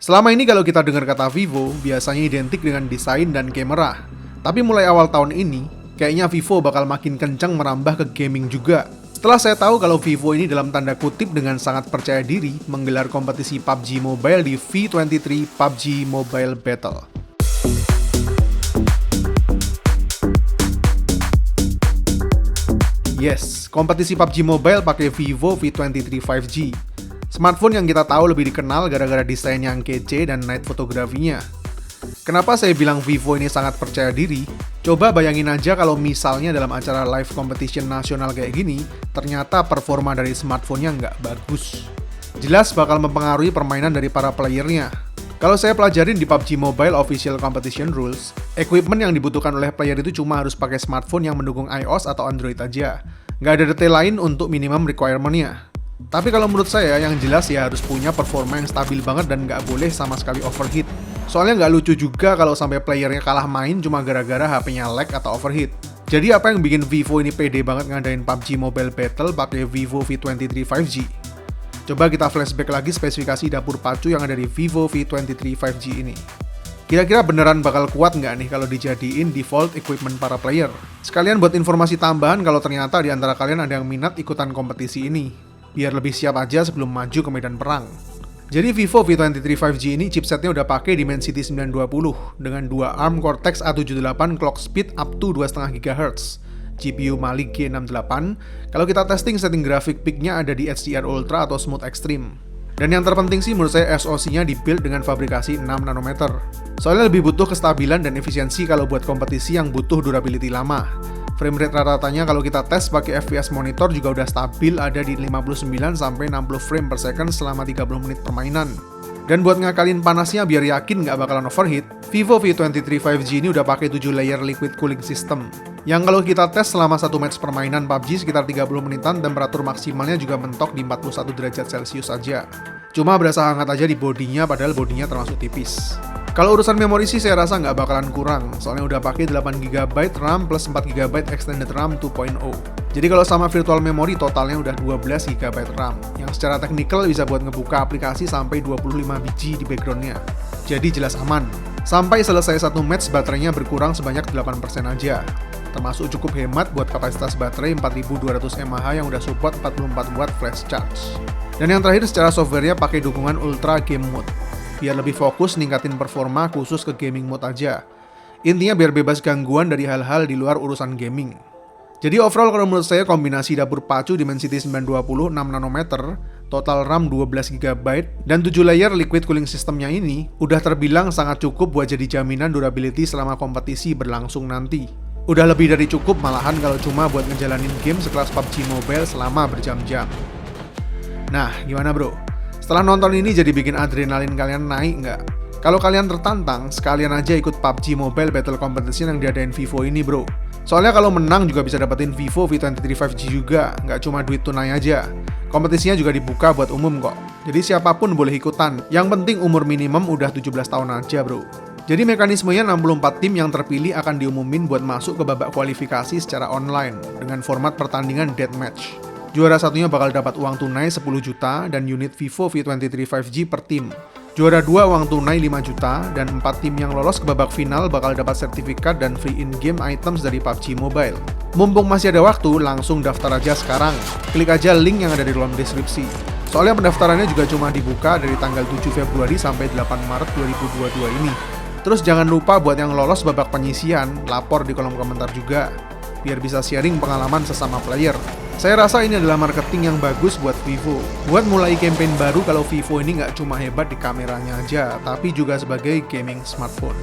Selama ini kalau kita dengar kata Vivo, biasanya identik dengan desain dan kamera. Tapi mulai awal tahun ini, kayaknya Vivo bakal makin kencang merambah ke gaming juga. Setelah saya tahu kalau Vivo ini dalam tanda kutip dengan sangat percaya diri menggelar kompetisi PUBG Mobile di V23 PUBG Mobile Battle. Yes, kompetisi PUBG Mobile pakai Vivo V23 5G. Smartphone yang kita tahu lebih dikenal gara-gara desain yang kece dan night fotografinya. Kenapa saya bilang Vivo ini sangat percaya diri? Coba bayangin aja kalau misalnya dalam acara live competition nasional kayak gini, ternyata performa dari smartphone-nya nggak bagus. Jelas bakal mempengaruhi permainan dari para playernya. Kalau saya pelajarin di PUBG Mobile Official Competition Rules, equipment yang dibutuhkan oleh player itu cuma harus pakai smartphone yang mendukung iOS atau Android aja. Nggak ada detail lain untuk minimum requirement-nya. Tapi kalau menurut saya, yang jelas ya harus punya performa yang stabil banget dan nggak boleh sama sekali overheat. Soalnya nggak lucu juga kalau sampai playernya kalah main cuma gara-gara HP-nya lag atau overheat. Jadi apa yang bikin Vivo ini pede banget ngadain PUBG Mobile Battle pakai Vivo V23 5G? Coba kita flashback lagi spesifikasi dapur pacu yang ada di Vivo V23 5G ini. Kira-kira beneran bakal kuat nggak nih kalau dijadiin default equipment para player? Sekalian buat informasi tambahan kalau ternyata di antara kalian ada yang minat ikutan kompetisi ini. Biar lebih siap aja sebelum maju ke medan perang. Jadi Vivo V23 5G ini chipsetnya udah pakai Dimensity 920 dengan 2 ARM Cortex A78 clock speed up to 2,5 GHz, GPU Mali G68. Kalau kita testing setting grafik peak-nya ada di HDR Ultra atau Smooth Extreme. Dan yang terpenting sih menurut saya SoC-nya dibuild dengan fabrikasi 6 nanometer. Soalnya lebih butuh kestabilan dan efisiensi kalau buat kompetisi yang butuh durability lama. Frame rate rata-ratanya kalau kita tes pakai FPS monitor juga udah stabil ada di 59 sampai 60 frame per second selama 30 menit permainan. Dan buat ngakalin panasnya biar yakin nggak bakalan overheat, Vivo V23 5G ini udah pakai 7 layer liquid cooling system. Yang kalau kita tes selama satu match permainan PUBG sekitar 30 menitan, temperatur maksimalnya juga mentok di 41 derajat Celcius saja. Cuma berasa hangat aja di bodinya padahal bodinya termasuk tipis. Kalau urusan memori sih saya rasa nggak bakalan kurang, soalnya udah pakai 8GB RAM plus 4GB extended RAM 2.0. Jadi kalau sama virtual memory totalnya udah 12GB RAM, yang secara teknikal bisa buat ngebuka aplikasi sampai 25 biji di backgroundnya. Jadi jelas aman. Sampai selesai satu match baterainya berkurang sebanyak 8% aja. Termasuk cukup hemat buat kapasitas baterai 4200 mAh yang udah support 44 watt flash charge. Dan yang terakhir secara softwarenya pakai dukungan Ultra Game Mode. Biar lebih fokus ningkatin performa khusus ke gaming mode aja. Intinya biar bebas gangguan dari hal-hal di luar urusan gaming. Jadi overall kalau menurut saya kombinasi dapur pacu Dimensity 920 6 nanometer, total RAM 12GB, dan 7 layer liquid cooling systemnya ini udah terbilang sangat cukup buat jadi jaminan durability selama kompetisi berlangsung nanti. Udah lebih dari cukup malahan kalau cuma buat ngejalanin game sekelas PUBG Mobile selama berjam-jam. Nah, gimana bro? Setelah nonton ini jadi bikin adrenalin kalian naik nggak? Kalau kalian tertantang, sekalian aja ikut PUBG Mobile Battle Competition yang diadain Vivo ini bro. Soalnya kalau menang juga bisa dapetin Vivo V23 5G juga, nggak cuma duit tunai aja. Kompetisinya juga dibuka buat umum kok. Jadi siapapun boleh ikutan, yang penting umur minimum udah 17 tahun aja bro. Jadi mekanismenya 64 tim yang terpilih akan diumumin buat masuk ke babak kualifikasi secara online dengan format pertandingan deathmatch. Juara satunya bakal dapat uang tunai 10 juta dan unit Vivo V23 5G per tim. Juara 2 uang tunai 5 juta dan 4 tim yang lolos ke babak final bakal dapat sertifikat dan free in-game items dari PUBG Mobile. Mumpung masih ada waktu, langsung daftar aja sekarang. Klik aja link yang ada di kolom deskripsi. Soalnya pendaftarannya juga cuma dibuka dari tanggal 7 Februari sampai 8 Maret 2022 ini. Terus jangan lupa buat yang lolos babak penyisian, lapor di kolom komentar juga. Biar bisa sharing pengalaman sesama player. Saya rasa ini adalah marketing yang bagus buat Vivo. Buat mulai campaign baru kalau Vivo ini nggak cuma hebat di kameranya aja, tapi juga sebagai gaming smartphone.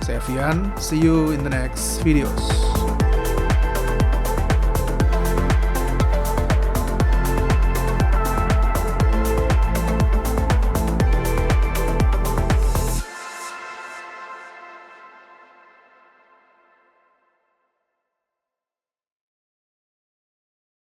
Saya Fian, see you in the next videos.